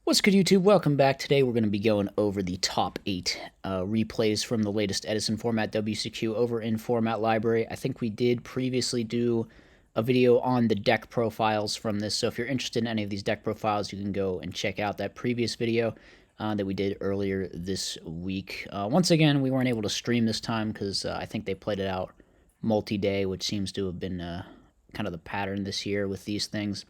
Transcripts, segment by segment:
What's good, YouTube? Welcome back. Today we're going to be going over the top 8 replays from the latest Edison format WCQ over in Format Library. I think we did previously do a video on the deck profiles from this, so if you're interested in any of these deck profiles, you can go and check out that previous video that we did earlier this week. Once again, we weren't able to stream this time because I think they played it out multi-day, which seems to have been kind of the pattern this year with these things.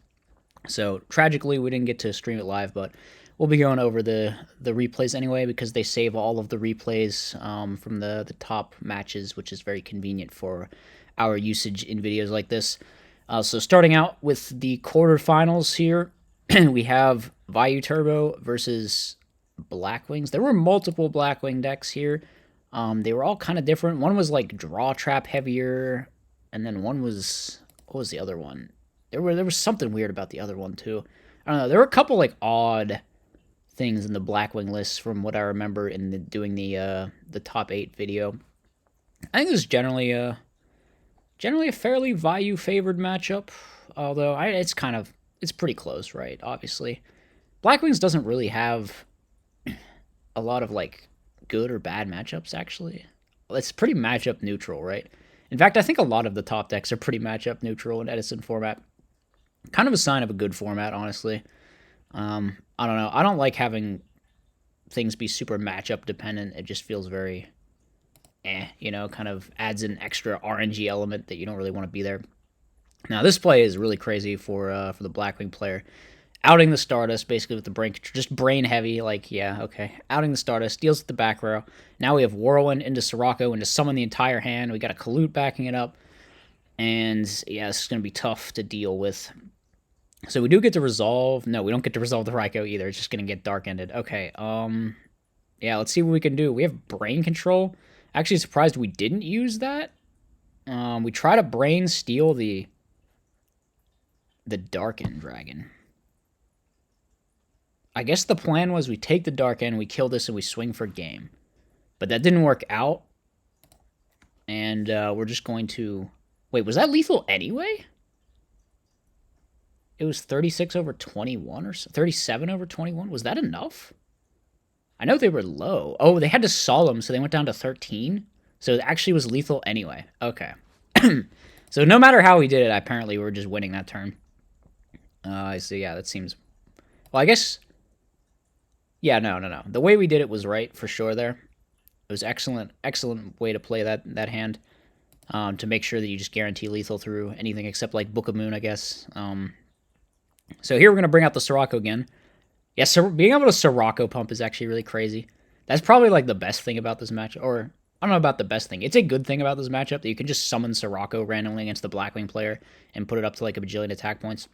So tragically, we didn't get to stream it live, but we'll be going over the replays anyway because they save all of the replays from the top matches, which is very convenient for our usage in videos like this. So starting out with the quarterfinals here, we have VTurbo versus Blackwings. There were multiple Blackwing decks here. They were all kind of different. One was like draw trap heavier, and then one was, what was the other one? There was something weird about the other one too. I don't know. There were a couple like odd things in the Blackwing list from what I remember in doing the top 8 video. I think this is generally a fairly value favored matchup, although it's pretty close, right? Obviously, Blackwings doesn't really have a lot of like good or bad matchups. Actually, it's pretty matchup neutral, right? In fact, I think a lot of the top decks are pretty matchup neutral in Edison format. Kind of a sign of a good format, honestly. I don't know. I don't like having things be super matchup dependent. It just feels very kind of adds an extra RNG element that you don't really want to be there. Now, this play is really crazy for the Blackwing player. Outing the Stardust, basically with the brain, just brain heavy, like, yeah, okay. Outing the Stardust, deals with the back row. Now we have Whirlwind into Sirocco, into summon the entire hand. We got a Kalute backing it up. And, yeah, this is going to be tough to deal with. So we do get to resolve. No, we don't get to resolve the Raikou either. It's just going to get dark-ended. Okay, yeah, let's see what we can do. We have Brain Control. Actually surprised we didn't use that. We try to Brain steal the Dark-End Dragon. I guess the plan was we take the Dark End, we kill this, and we swing for game. But that didn't work out. And we're just going to... Wait, was that lethal anyway? It was 36 over 21 or 37 over 21. Was that enough? I know they were low. Oh, they had to solemn, so they went down to 13. So it actually was lethal anyway. Okay. So no matter how we did it, apparently we were just winning that turn. So yeah, that seems... Well, I guess... Yeah, no. The way we did it was right, for sure there. It was excellent way to play that hand. To make sure that you just guarantee lethal through anything except like Book of Moon, I guess. So here we're going to bring out the Sirocco again. Yeah, so being able to Sirocco pump is actually really crazy. That's probably like the best thing about this match, or I don't know about the best thing. It's a good thing about this matchup that you can just summon Sirocco randomly against the Blackwing player and put it up to like a bajillion attack points.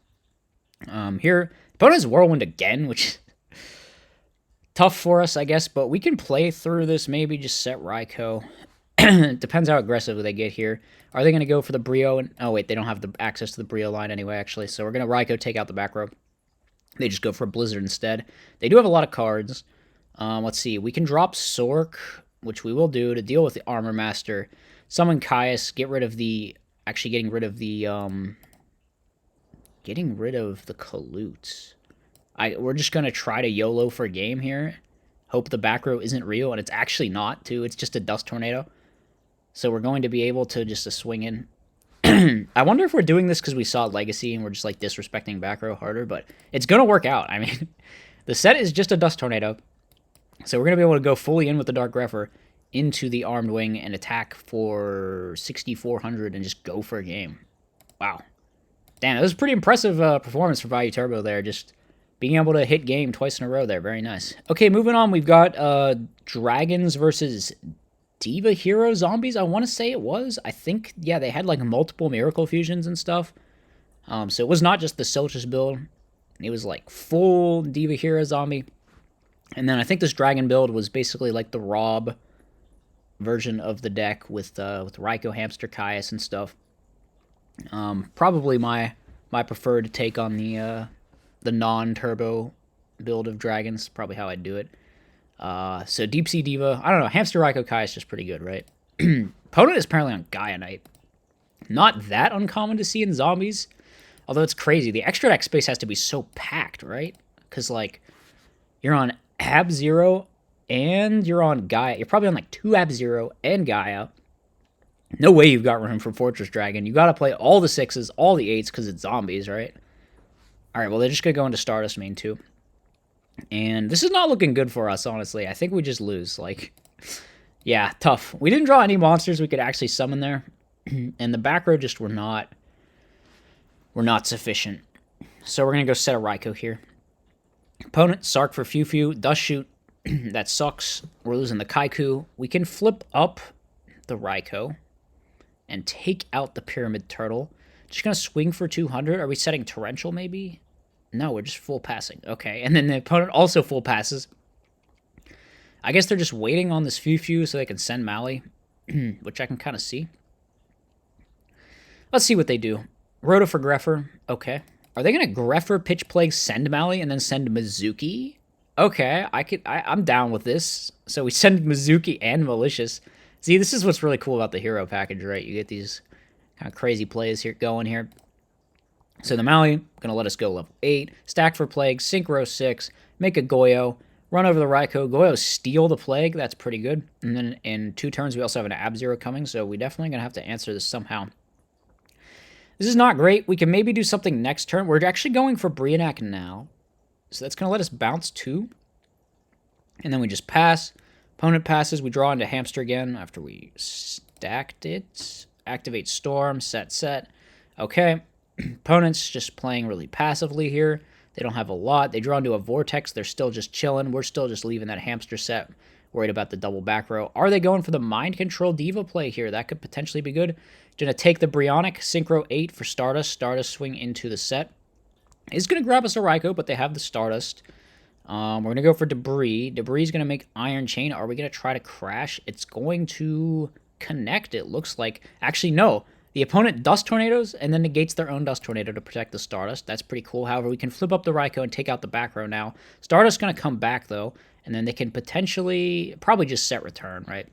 Here, opponent has Whirlwind again, which tough for us, I guess, but we can play through this, maybe just set Raikou. Depends how aggressive they get here. Are they going to go for the Brio? Oh, wait, they don't have the access to the Brio line anyway, actually. So we're going to Raikou take out the back row. They just go for a Blizzard instead. They do have a lot of cards. Let's see. We can drop Sork, which we will do to deal with the Armor Master. Summon Caius, get rid of the... Actually, getting rid of the Kalutes. We're just going to try to YOLO for a game here. Hope the back row isn't real, and it's actually not, too. It's just a Dust Tornado. So we're going to be able to just swing in. I wonder if we're doing this because we saw Legacy and we're just like disrespecting back row harder, but it's going to work out. I mean, the set is just a Dust Tornado. So we're going to be able to go fully in with the Dark Grepher into the Armed Wing and attack for 6,400 and just go for a game. Wow. Damn, that was a pretty impressive performance for VTurbo there. Just being able to hit game twice in a row there. Very nice. Okay, moving on. We've got Dragons versus Diva Hero Zombies, I want to say it was. I think, yeah, they had like multiple Miracle Fusions and stuff. So it was not just the Silchus build. It was like full Diva Hero Zombie. And then I think this Dragon build was basically like the Rob version of the deck with Raikou, Hamster, Caius, and stuff. Probably my preferred take on the non-turbo build of Dragons. Probably how I'd do it. So Deep Sea Diva, I don't know, Hamster Raikou Kai is just pretty good, right? Opponent is apparently on Gaia Knight. Not that uncommon to see in zombies, although it's crazy. The extra deck space has to be so packed, right? Because, like, You're on Ab-Zero and you're on Gaia. You're probably on like 2 Ab-Zero and Gaia. No way you've got room for Fortress Dragon. You got to play all the 6s, all the 8s, because it's zombies, right? All right, well, they're just going to go into Stardust main too. And this is not looking good for us, honestly. I think we just lose. Like, yeah, tough. We didn't draw any monsters we could actually summon there. And the back row just were not sufficient. So we're going to go set a Raikou here. Opponent, Sark for Few, Dust Shoot. That sucks. We're losing the Kaiku. We can flip up the Raikou and take out the Pyramid Turtle. Just going to swing for 200. Are we setting Torrential, maybe? No, we're just full passing. Okay, and then the opponent also full passes. I guess they're just waiting on this Few so they can send Mally, which I can kind of see. Let's see what they do. Roto for Greffer. Okay. Are they going to Greffer, Pitch Plague, send Mally, and then send Mizuki? Okay, I'm down with this. So we send Mizuki and Malicious. See, this is what's really cool about the hero package, right? You get these kind of crazy plays here going here. So the Mally, going to let us go level 8. Stack for Plague, Synchro 6, make a Goyo, run over the Raikou. Goyo steal the Plague, that's pretty good. And then in 2 turns, we also have an Ab-Zero coming, so we definitely going to have to answer this somehow. This is not great. We can maybe do something next turn. We're actually going for Brionac now. So that's going to let us bounce 2. And then we just pass. Opponent passes. We draw into Hamster again after we stacked it. Activate Storm. Set. Okay. Opponent's just playing really passively here. They don't have a lot. They draw into a Vortex. They're still just chilling. We're still just leaving that Hamster set. Worried about the double back row. Are they going for the Mind Control Diva play here? That could potentially be good. Going to take the Brionic. Synchro 8 for Stardust. Stardust swing into the set. Is going to grab us a Raikou, but they have the Stardust. We're going to go for Debris. Debris is going to make Iron Chain. Are we going to try to crash? It's going to connect, it looks like. Actually, no. The opponent Dust Tornadoes and then negates their own Dust Tornado to protect the Stardust. That's pretty cool. However, we can flip up the Raikou and take out the back row now. Stardust going to come back, though, and then they can potentially probably just set return, right?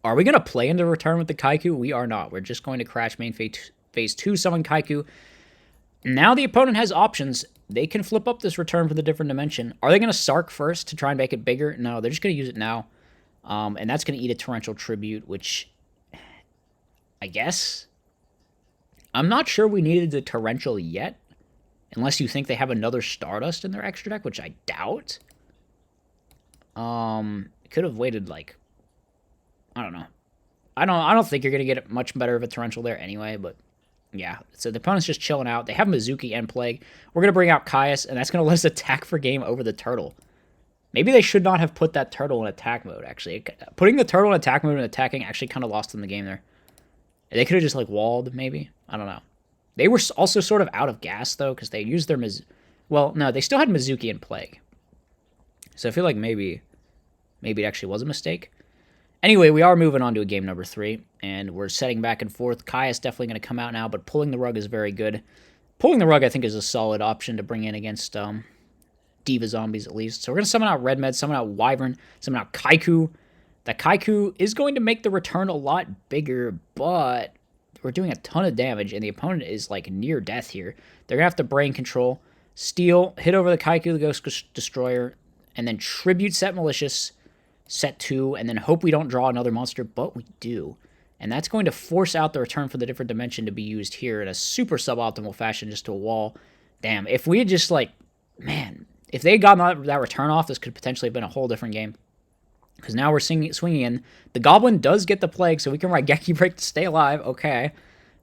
Are we going to play into return with the Kaiku? We are not. We're just going to crash main phase 2, summon Kaiku. Now the opponent has options. They can flip up this return for the different dimension. Are they going to Sark first to try and make it bigger? No, they're just going to use it now. And that's going to eat a Torrential Tribute, which I guess I'm not sure we needed the Torrential yet, unless you think they have another Stardust in their extra deck, which I doubt. Could have waited like, I don't know. I don't think you're going to get much better of a Torrential there anyway, but yeah, so the opponent's just chilling out. They have Mizuki and Plague. We're going to bring out Caius, and that's going to let us attack for game over the Turtle. Maybe they should not have put that Turtle in attack mode, actually. Putting the Turtle in attack mode and attacking actually kind of lost them the game there. They could have just, like, walled, maybe. I don't know. They were also sort of out of gas, though, because they used their well, no, they still had Mizuki and Plague. So I feel like maybe it actually was a mistake. Anyway, we are moving on to a game number 3, and we're setting back and forth. Kai is definitely going to come out now, but pulling the rug is very good. Pulling the rug, I think, is a solid option to bring in against Diva Zombies, at least. So we're going to summon out Red Med, summon out Wyvern, summon out Kaiku. That Kaiku is going to make the return a lot bigger, but we're doing a ton of damage, and the opponent is, like, near death here. They're going to have to Brain Control, steal, hit over the Kaiku, the Ghost Destroyer, and then Tribute Set Malicious, set 2, and then hope we don't draw another monster, but we do. And that's going to force out the return for the different dimension to be used here in a super suboptimal fashion just to a wall. Damn, if we had just, like, man, if they had gotten that return off, this could potentially have been a whole different game. Because now we're swinging in. The Goblin does get the Plague, so we can Raigeki Break to stay alive, okay.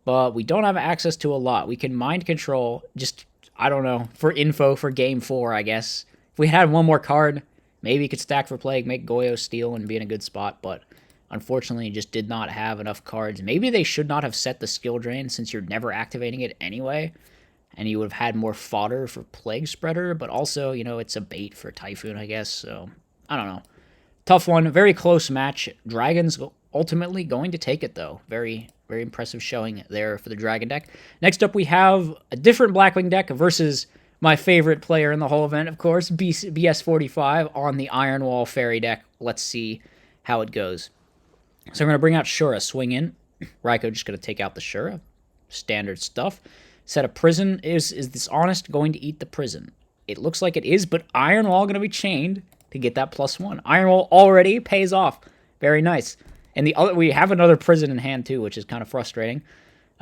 But we don't have access to a lot. We can Mind Control, just, I don't know, for info for Game 4, I guess. If we had one more card, maybe you could stack for Plague, make Goyo steal, and be in a good spot, but unfortunately you just did not have enough cards. Maybe they should not have set the skill drain since you're never activating it anyway, and you would have had more fodder for Plague Spreader, but also, you know, it's a bait for Typhoon, I guess, so I don't know. Tough one, very close match. Dragon's ultimately going to take it, though. Very, very impressive showing there for the Dragon deck. Next up, we have a different Blackwing deck versus my favorite player in the whole event, of course, BS45 on the Iron Wall Fairy deck. Let's see how it goes. So I'm going to bring out Shura, swing in. Raikou just going to take out the Shura. Standard stuff. Set a Prison. Is this Honest going to eat the Prison? It looks like it is, but Iron Wall going to be chained to get that +1. Iron Wall already pays off. Very nice. And the other, we have another prison in hand too, which is kind of frustrating.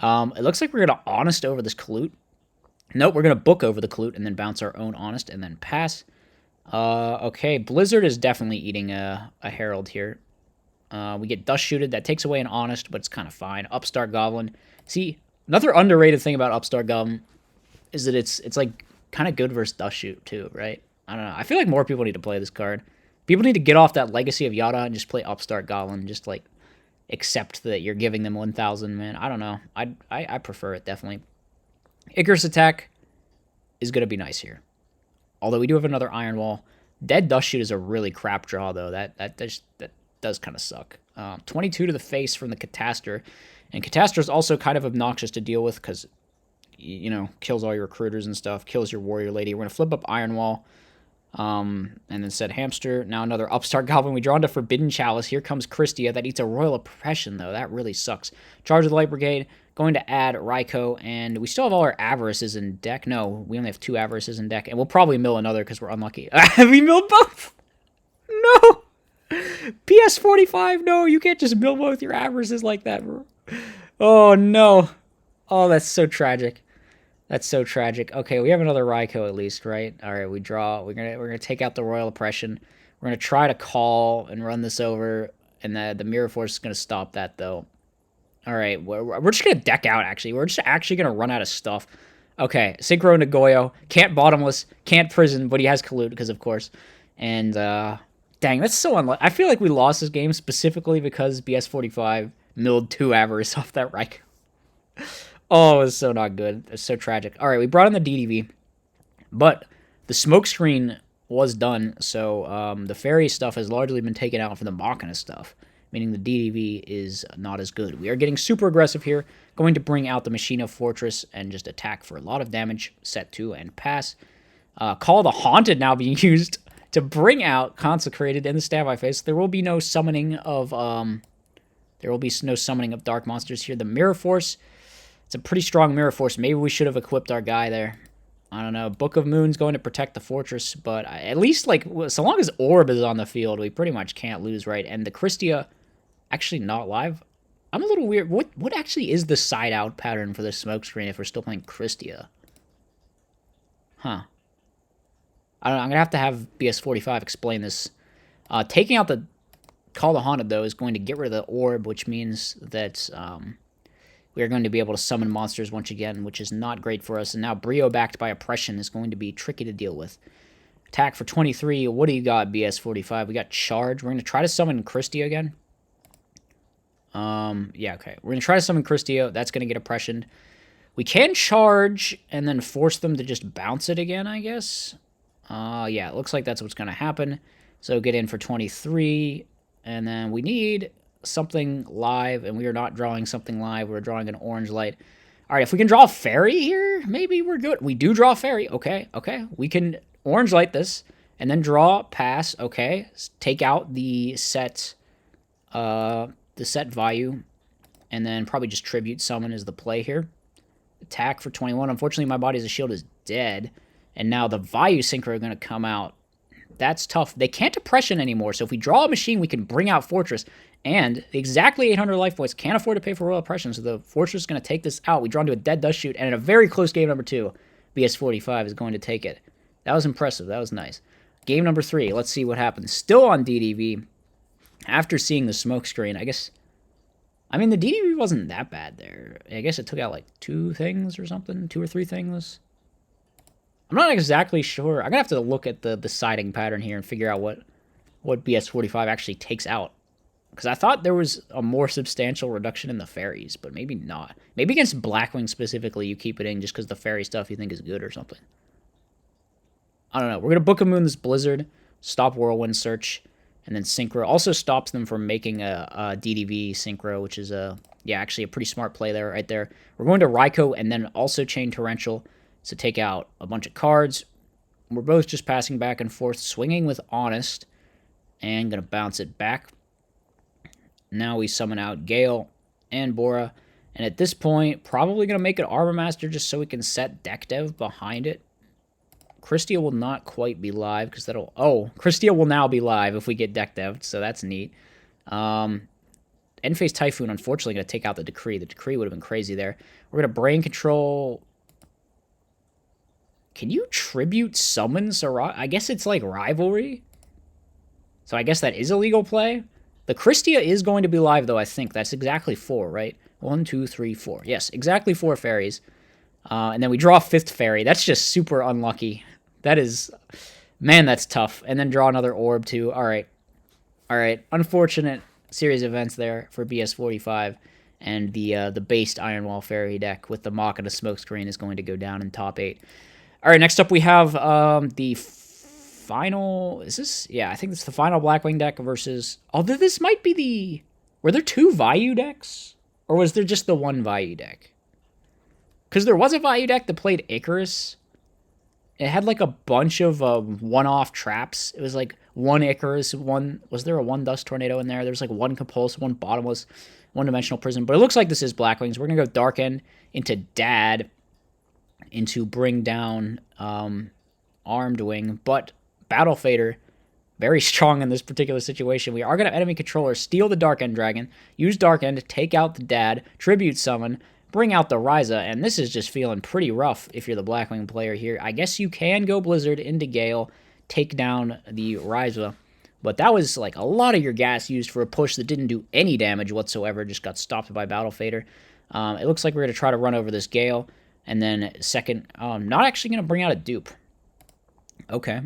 It looks like we're going to Honest over this Clute. Nope, we're going to book over the Clute and then bounce our own Honest and then pass. Okay, Blizzard is definitely eating a Herald here. We get Dust Shooted. That takes away an Honest, but it's kind of fine. Upstart Goblin. See, another underrated thing about Upstart Goblin is that it's like kind of good versus Dust Shoot too, right? I don't know. I feel like more people need to play this card. People need to get off that Legacy of Yada and just play Upstart Goblin. Just like accept that you're giving them 1,000, man. I don't know. I prefer it, definitely. Icarus Attack is going to be nice here. Although we do have another Iron Wall. Dead Dust Shoot is a really crap draw, though. That does kind of suck. 22 to the face from the Catastor. And Catastor is also kind of obnoxious to deal with because, you know, kills all your recruiters and stuff. Kills your Warrior Lady. We're going to flip up Iron Wall. And then said Hamster. Now another Upstart Goblin. We draw into Forbidden Chalice. Here comes Christia. That eats a Royal Oppression, though. That really sucks. Charge of the Light Brigade. Going to add Raikou. And we still have all our Avarices in deck. No, we only have 2 Avarices in deck. And we'll probably mill another because we're unlucky. Have we milled both? No! PS45, no. You can't just mill both your Avarices like that, bro. Oh, no. Oh, that's so tragic. That's so tragic. Okay, we have another Raikou at least, right? All right, we draw. We're gonna take out the Royal Oppression. We're gonna try to call and run this over, and the Mirror Force is gonna stop that though. All right, we're just gonna deck out. Actually, we're just actually gonna run out of stuff. Okay, Synchro Nagoyo can't Bottomless, can't Prison, but he has Collude because of course. And dang, that's so unlucky. I feel like we lost this game specifically because BS45 milled 2 Avarice off that Raikou. Oh, it was so not good. It's so tragic. All right, we brought in the DDV, but the smoke screen was done, so the fairy stuff has largely been taken out for the Machina stuff, meaning the DDV is not as good. We are getting super aggressive here, going to bring out the Machina Fortress and just attack for a lot of damage, set 2 and pass. Call the Haunted now being used to bring out Consecrated in the standby phase. There will be no summoning of dark monsters here. The Mirror Force. It's a pretty strong Mirror Force. Maybe we should have equipped our guy there. I don't know. Book of Moon's going to protect the fortress, but at least, like, so long as Orb is on the field, we pretty much can't lose, right? And the Christia, actually not live. I'm a little weird. What actually is the side-out pattern for this smokescreen if we're still playing Christia? Huh. I don't know. I'm going to have BS45 explain this. Taking out the Call the Haunted, though, is going to get rid of the Orb, which means that we are going to be able to summon monsters once again, which is not great for us. And now Brio backed by Oppression is going to be tricky to deal with. Attack for 23. What do you got, BS45? We got Charge. We're going to try to summon Christia again. Yeah, okay. We're going to try to summon Christia. That's going to get Oppressioned. We can Charge and then force them to just bounce it again, I guess. Yeah, it looks like that's what's going to happen. So get in for 23. And then we need something live, and we are not drawing something live. We're drawing an orange light. All right, if we can draw a fairy here, maybe we're good. We do draw a fairy. Okay. We can orange light this, and then draw, pass. Okay. Take out the set value, and then probably just tribute summon is the play here. Attack for 21. Unfortunately, my Body as a Shield is dead, and now the value synchro are going to come out. That's tough. They can't Oppression anymore, so if we draw a machine, we can bring out Fortress. And exactly 800 life points. Can't afford to pay for Royal Oppression, so the Fortress is going to take this out. We draw into a Dead Dust Shoot, and in a very close game number 2, BS45 is going to take it. That was impressive. That was nice. Game number 3. Let's see what happens. Still on DDV. After seeing the smoke screen, I guess... I mean, the DDV wasn't that bad there. I guess it took out like 2 things or something. 2 or 3 things. I'm not exactly sure. I'm going to have to look at the siding pattern here and figure out what BS45 actually takes out. Because I thought there was a more substantial reduction in the fairies, but maybe not. Maybe against Blackwing specifically, you keep it in just because the fairy stuff you think is good or something. I don't know. We're going to Book of Moon this Blizzard, stop Whirlwind Search, and then Synchro. Also stops them from making a DDV Synchro, which is actually a pretty smart play there, right there. We're going to Raikou and then also Chain Torrential to take out a bunch of cards. We're both just passing back and forth, swinging with Honest, and going to bounce it back. Now we summon out Gale and Bora, and at this point, probably going to make an Arbor Master just so we can set Deck Dev behind it. Christia will not quite be live because that'll... Oh, Christia will now be live if we get deck dev'd, so that's neat. End phase Typhoon, unfortunately, going to take out the Decree. The Decree would have been crazy there. We're going to Brain Control... Can you Tribute Summon Sarah? I guess it's like Rivalry. So I guess that is a legal play. The Christia is going to be live, though, I think. That's exactly 4, right? 1, 2, 3, 4. Yes, exactly 4 fairies. And then we draw a 5th fairy. That's just super unlucky. That is... Man, that's tough. And then draw another orb, too. All right. All right. Unfortunate series of events there for BS45. And the based Iron Wall fairy deck with the Mock and a Smokescreen is going to go down in top 8. All right, next up we have the final... Is this... Yeah, I think it's the final Blackwing deck versus... Although this might be the... Were there 2 Vayu decks? Or was there just the 1 Vayu deck? Because there was a Vayu deck that played Icarus. It had like a bunch of one-off traps. It was like 1 Icarus, 1... Was there a 1 Dust Tornado in there? There was like 1 Compulse, 1 Bottomless, 1-Dimensional Prison. But it looks like this is Blackwings. We're going to go Dark End into Dad... into bring down Armed Wing, but Battle Fader, very strong in this particular situation. We are going to enemy controller, steal the Dark End Dragon, use Dark End, take out the Dad, Tribute Summon, bring out the Ryza, and this is just feeling pretty rough if you're the Blackwing player here. I guess you can go Blizzard into Gale, take down the Ryza, but that was like a lot of your gas used for a push that didn't do any damage whatsoever, just got stopped by Battle Fader. It looks like we're going to try to run over this Gale. And then second, not actually going to bring out a dupe. Okay.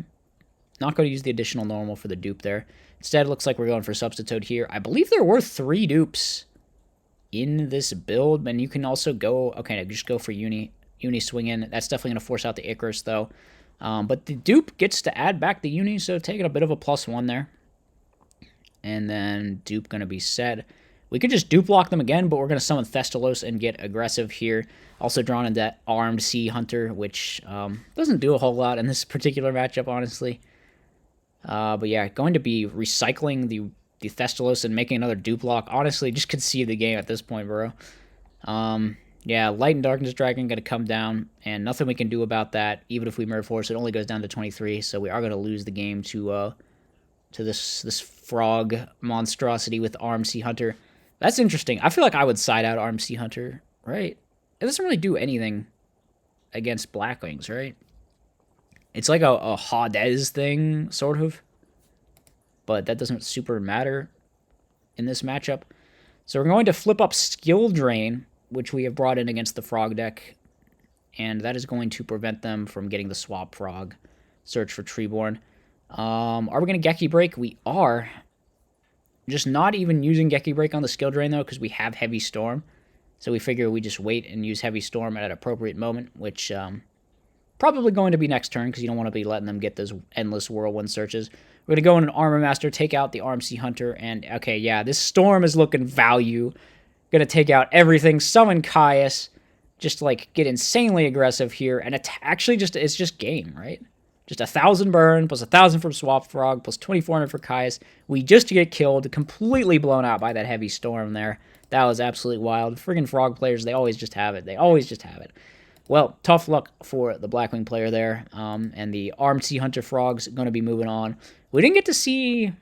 Not going to use the additional normal for the dupe there. Instead, it looks like we're going for Substitute here. I believe there were 3 dupes in this build. And you can also go... Okay, no, just go for Uni swing in. That's definitely going to force out the Icarus, though. But the dupe gets to add back the Uni, so taking a bit of a +1 there. And then dupe going to be set. We could just dupe lock them again, but we're going to summon Thestalos and get aggressive here. Also drawn into that Armed Sea Hunter, which doesn't do a whole lot in this particular matchup, honestly. But yeah, going to be recycling the Thestalos and making another dupe lock. Honestly, just concede the game at this point, bro. Yeah, Light and Darkness Dragon going to come down, and nothing we can do about that. Even if we Mirror Force, it only goes down to 23, so we are going to lose the game to this frog monstrosity with Armed Sea Hunter. That's interesting. I feel like I would side out Armed Sea Hunter, right? It doesn't really do anything against Blackwings, right? It's like a Hades thing, sort of. But that doesn't super matter in this matchup. So we're going to flip up Skill Drain, which we have brought in against the Frog deck. And that is going to prevent them from getting the Swap Frog. Search for Treeborn. Are we going to Geki Break? We are. Just not even using Geki Break on the Skill Drain, though, because we have Heavy Storm. So we figure we just wait and use Heavy Storm at an appropriate moment, which probably going to be next turn, because you don't want to be letting them get those endless Whirlwind searches. We're going to go in an Armor Master, take out the Armed Sea Hunter, and, okay, yeah, this Storm is looking value. Going to take out everything, summon Caius, just, like, get insanely aggressive here, and actually, it's just game, right? Just 1,000 burn, plus 1,000 from Swap Frog, plus 2,400 for Caius. We just get killed, completely blown out by that Heavy Storm there. That was absolutely wild. Friggin' Frog players, they always just have it. They always just have it. Well, tough luck for the Blackwing player there. And the Armed Sea Hunter Frog's going to be moving on. We didn't get to see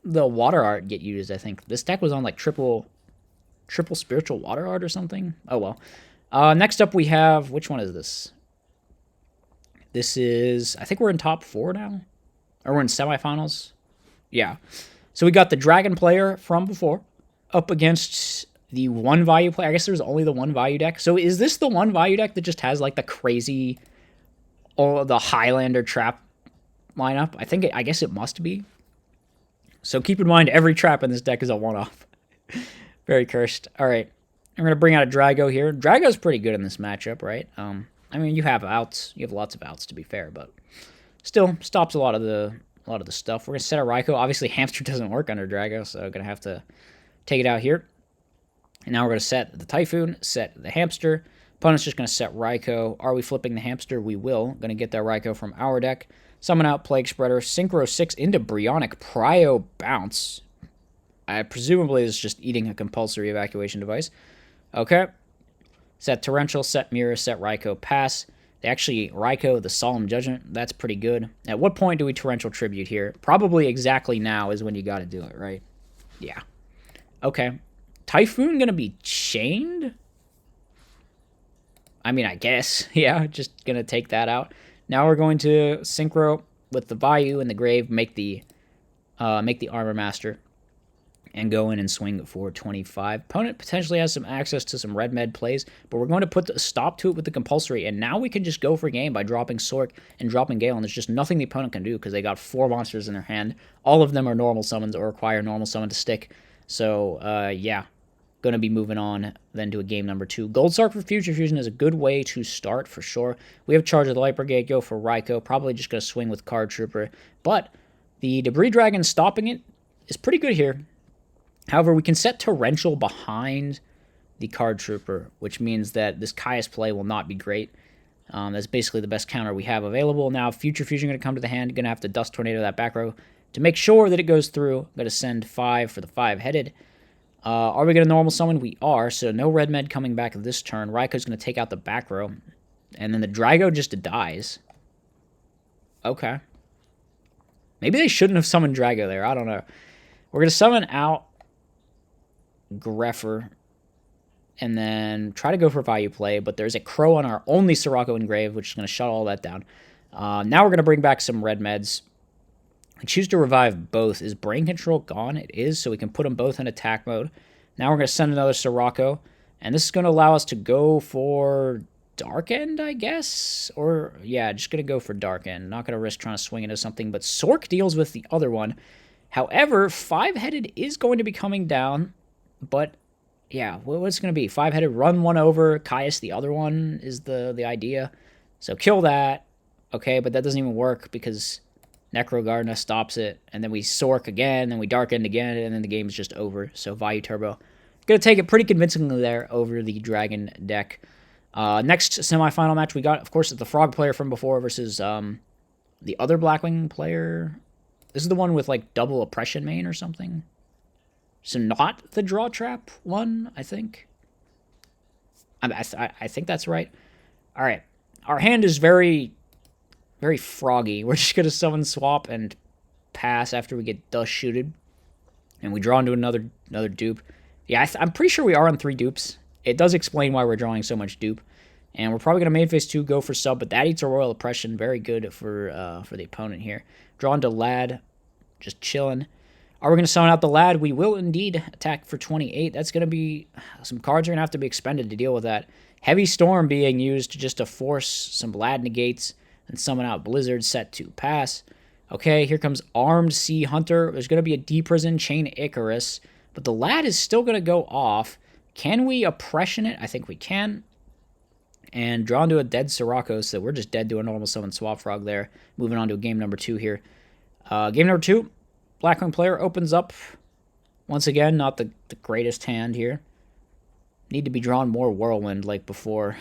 the Water Art get used, I think. This deck was on, like, triple Spiritual Water Art or something. Oh, well. Next up we have... Which one is this? This is... I think we're in top 4 now. Or we're in semifinals. Yeah. So we got the Dragon player from before up against the OneValue player. I guess there's only the OneValue deck. So is this the OneValue deck that just has like the crazy, the Highlander trap lineup? I guess it must be. So keep in mind, every trap in this deck is a one-off. Very cursed. All right. I'm going to bring out a Drago here. Drago's pretty good in this matchup, right? I mean, you have outs. You have lots of outs, to be fair, but still stops a lot of the stuff. We're going to set a Raikou. Obviously, Hamster doesn't work under Drago, so I'm going to have to take it out here. And now we're going to set the Typhoon, set the Hamster. Opponent's just going to set Raikou. Are we flipping the Hamster? We will. Going to get that Raikou from our deck. Summon out Plague Spreader. Synchro 6 into Bryonic Prio Bounce. Presumably this is just eating a compulsory evacuation device. Okay. Set Torrential, set Mirror, set Raikou, pass. They actually Raikou the Solemn Judgment. That's pretty good. At what point do we Torrential Tribute here? Probably exactly now is when you got to do it, right? Yeah. Okay. Typhoon going to be chained? I mean, I guess. Yeah, just going to take that out. Now we're going to Synchro with the Vayu in the grave, make the Armor Master, and go in and swing for 25. Opponent potentially has some access to some red med plays, but we're going to put a stop to it with the compulsory, and now we can just go for game by dropping Sork and dropping Gale, and there's just nothing the opponent can do because they got 4 monsters in their hand. All of them are normal summons or require normal summon to stick. So, yeah. Going to be moving on then to a game number 2. Gold Sark for Future Fusion is a good way to start for sure. We have Charge of the Light Brigade, go for Raikou, probably just going to swing with Card Trooper, but the Debris Dragon stopping it is pretty good here. However, we can set Torrential behind the Card Trooper, which means that this Caius play will not be great. That's basically the best counter we have available. Now, Future Fusion going to come to the hand, going to have to Dust Tornado that back row to make sure that it goes through. I'm going to send 5 for the 5-headed. Are we going to normal summon? We are, so no red med coming back this turn. Raikou's going to take out the back row, and then the Drago just dies. Okay. Maybe they shouldn't have summoned Drago there. I don't know. We're going to summon out Greffer, and then try to go for value play, but there's a Crow on our only Sirocco Engrave, which is going to shut all that down. Now we're going to bring back some red meds. I choose to revive both. Is Brain Control gone? It is, so we can put them both in attack mode. Now we're going to send another Sirocco, and this is going to allow us to go for Dark End, I guess? Or, yeah, just going to go for Dark End. Not going to risk trying to swing into something, but Sork deals with the other one. However, 5-headed is going to be coming down, but, yeah, what's going to be? 5-headed, run one over, Caius the other one is the idea. So kill that. Okay, but that doesn't even work because Necrogardener stops it, and then we Sork again, then we Dark End again, and then the game is just over. So VTurbo going to take it pretty convincingly there over the Dragon deck. Next semifinal match we got, of course, is the Frog player from before versus the other Blackwing player. This is the one with, like, double Oppression main or something. So not the Draw Trap one, I think. I think that's right. All right. Our hand is very froggy. We're just going to summon swap and pass after we get dust shooted. And we draw into another dupe. Yeah, I'm pretty sure we are on 3 dupes. It does explain why we're drawing so much dupe. And we're probably going to main phase 2, go for sub, but that eats a Royal Oppression. Very good for the opponent here. Draw into Lad. Just chilling. Are we going to summon out the Lad? We will indeed attack for 28. That's going to be... Some cards are going to have to be expended to deal with that. Heavy Storm being used just to force some Lad negates and summon out Blizzard set to pass. Okay, here comes Armed Sea Hunter. There's going to be a Deep Prison, Chain Icarus, but the Lad is still going to go off. Can we Oppression it? I think we can. And draw into a dead Sirocco, so we're just dead to a normal summon Swap Frog there. Moving on to game number 2 here. Game number 2, Blackwing player opens up. Once again, not the greatest hand here. Need to be drawn more Whirlwind like before.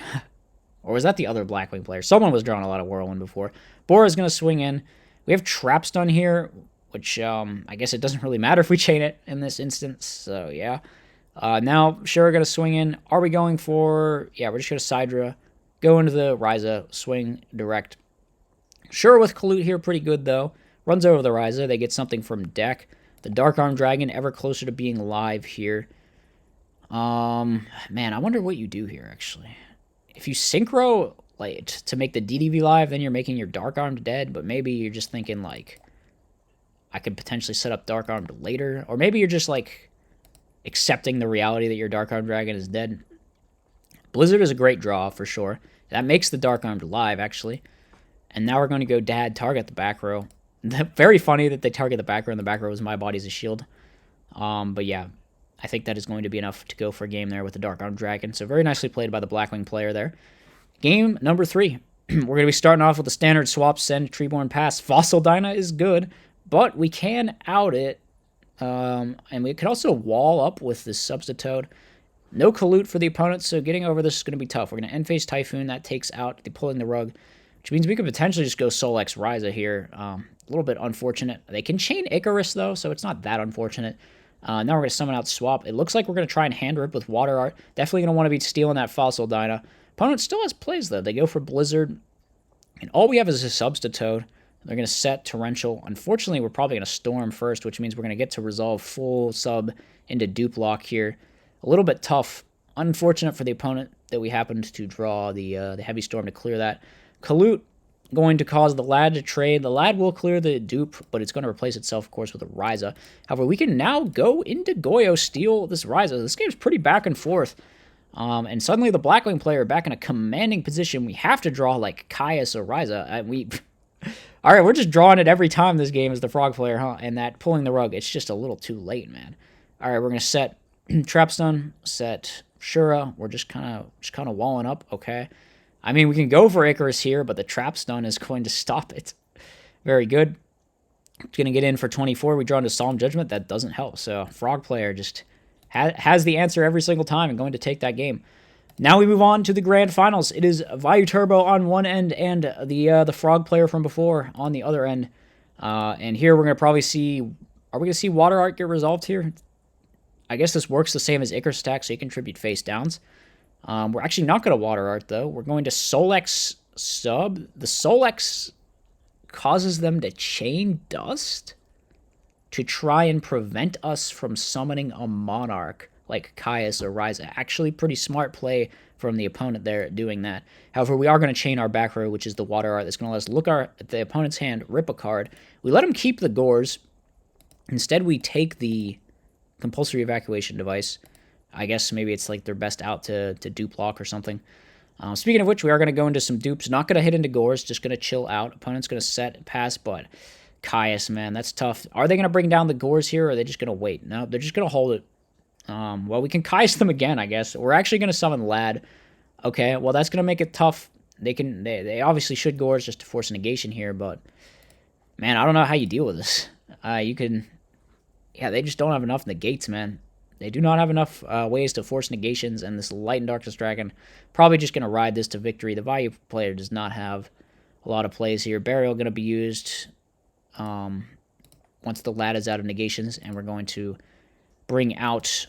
Or was that the other Blackwing player? Someone was drawing a lot of Whirlwind before. Bora's going to swing in. We have Trap Stun here, which I guess it doesn't really matter if we chain it in this instance. So, yeah. Now, Shura going to swing in. Are we going for... Yeah, we're just going to Sidra. Go into the Ryza. Swing direct. Shura with Colute here, pretty good, though. Runs over the Ryza. They get something from deck. The Dark Arm Dragon, ever closer to being live here. Man, I wonder what you do here, actually. If you Synchro, like, to make the DDV live, then you're making your Dark Armed dead, but maybe you're just thinking, like, I could potentially set up Dark Armed later. Or maybe you're just, like, accepting the reality that your Dark Armed Dragon is dead. Blizzard is a great draw, for sure. That makes the Dark Armed live, actually. And now we're going to go Dad, target the back row. Very funny that they target the back row, and the back row is My Body's a Shield. But yeah, I think that is going to be enough to go for a game there with the Dark Armed Dragon. So very nicely played by the Blackwing player there. Game number 3. We're going to be starting off with the standard swap, send, Treeborn Pass. Fossil Dyna is good, but we can out it. And we could also wall up with this Substitute. No Colute for the opponent, so getting over this is going to be tough. We're going to end phase Typhoon. That takes out the Pulling the Rug, which means we could potentially just go Solex Ryza here. A little bit unfortunate. They can chain Icarus, though, so it's not that unfortunate. Now we're going to summon out Swap. It looks like we're going to try and hand rip with Water Art. Definitely going to want to be stealing that Fossil Dyna. Opponent still has plays, though. They go for Blizzard. And all we have is a Substitute. They're going to set Torrential. Unfortunately, we're probably going to Storm first, which means we're going to get to resolve full sub into Dupe Lock here. A little bit tough. Unfortunate for the opponent that we happened to draw the Heavy Storm to clear that. Kalut going to cause the Lad to trade. The Lad will clear the Dupe, but it's going to replace itself, of course, with a Ryza. However, we can now go into Goyo, steal this Ryza. This game's pretty back and forth. And suddenly the Blackwing player back in a commanding position. We have to draw like Caius or Ryza. All right, we're just drawing it every time this game is the Frog player, huh? And that pulling the rug, it's just a little too late, man. All right, we're going to set Trapstun, set Shura. We're just kind of walling up, okay? I mean, we can go for Icarus here, but the Trapstun is going to stop it. Very good. It's going to get in for 24. We draw into Solemn Judgment. That doesn't help. So Frog player just has the answer every single time and going to take that game. Now we move on to the grand finals. It is VTurbo on one end and the Frog player from before on the other end. And here we're going to probably see... Are we going to see Water Art get resolved here? I guess this works the same as Icarus attack, so you contribute face downs. We're actually not going to Water Art, though. We're going to Solex sub. The Solex causes them to chain dust to try and prevent us from summoning a Monarch like Caius or Ryza. Actually, pretty smart play from the opponent there doing that. However, we are going to chain our back row, which is the Water Art. That's going to let us look at the opponent's hand, rip a card. We let him keep the Gores. Instead, we take the compulsory evacuation device. I guess maybe it's like their best out to dupe lock or something. Speaking of which, we are going to go into some dupes. Not going to hit into Gores, just going to chill out. Opponent's going to set and pass, but Caius, man, that's tough. Are they going to bring down the Gores here, or are they just going to wait? No, they're just going to hold it. Well, we can Caius them again, I guess. We're actually going to summon Lad. Okay, well, that's going to make it tough. They obviously should Gores just to force a negation here, but man, I don't know how you deal with this. Yeah, they just don't have enough negates, man. They do not have enough ways to force negations, and this Light and Darkness Dragon probably just going to ride this to victory. The value player does not have a lot of plays here. Burial going to be used once the Lad is out of negations, and we're going to bring out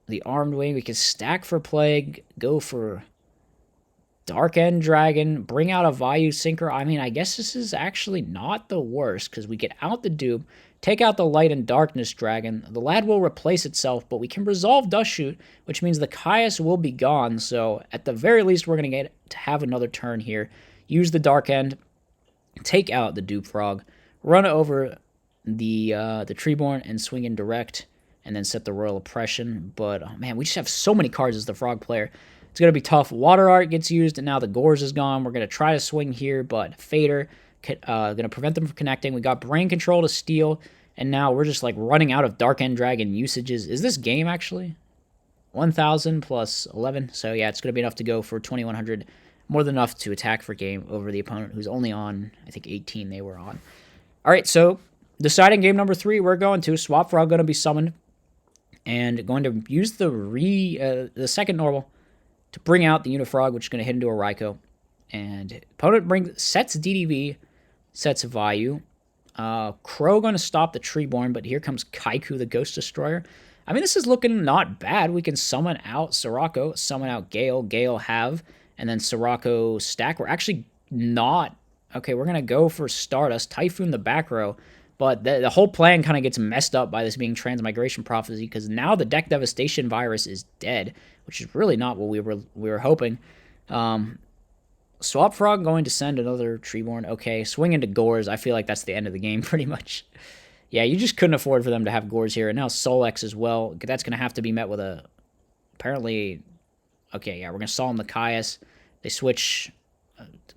the Armed Wing. We can stack for Plague, go for Dark End Dragon, bring out a Vayu Sinker. I mean, I guess this is actually not the worst, because we get out the dupe, take out the Light and Darkness Dragon. The Lad will replace itself, but we can resolve Dust Shoot, which means the Caius will be gone. So at the very least, we're going to get to have another turn here. Use the Dark End, take out the Dupe Frog, run over the Treeborn and swing in direct, and then set the Royal Oppression. But, oh man, we just have so many cards as the Frog player. It's going to be tough. Water Art gets used, and now the Gores is gone. We're going to try to swing here, but Fader going to prevent them from connecting. We got Brain Control to steal, and now we're just like running out of Dark End Dragon usages. Is this game actually? 1,000 plus 11. So yeah, it's going to be enough to go for 2,100. More than enough to attack for game over the opponent, who's only on, I think, 18 they were on. All right, so deciding game number 3, we're going to Swap Frog going to be summoned, and going to use the second normal to bring out the Unifrog, which is going to hit into a Raikou. And opponent sets DDV, sets Vayu. Crow going to stop the Treeborn, but here comes Kaiku, the Ghost Destroyer. I mean, this is looking not bad. We can summon out Sirocco, summon out Gale have, and then Sirocco stack. We're actually not... Okay, we're going to go for Stardust, Typhoon the back row, but the whole plan kind of gets messed up by this being Transmigration Prophecy, because now the Deck Devastation virus is dead, which is really not what we were hoping. Swap Frog going to send another Treeborn. Okay, swing into Gores. I feel like that's the end of the game, pretty much. Yeah, you just couldn't afford for them to have Gores here. And now Solex as well. That's going to have to be met with a... Apparently... Okay, yeah, we're going to Solemn the Caius. They switch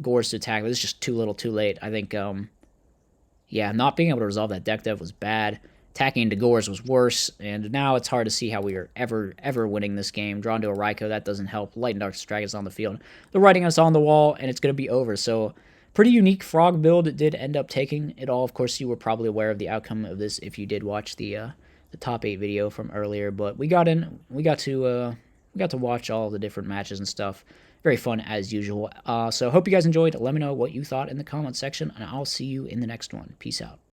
Gores to attack. This is just too little, too late. I think, yeah, not being able to resolve that deck dev was bad. Attacking into Gores was worse. And now it's hard to see how we are ever winning this game. Drawn to a Raikou, that doesn't help. Light and Dark Dragon's on the field. They're writing us on the wall, and it's going to be over. So, pretty unique Frog build. It did end up taking it all. Of course, you were probably aware of the outcome of this if you did watch the top 8 video from earlier. But we got in. We got to watch all the different matches and stuff. Very fun as usual. So hope you guys enjoyed. Let me know what you thought in the comment section, and I'll see you in the next one. Peace out.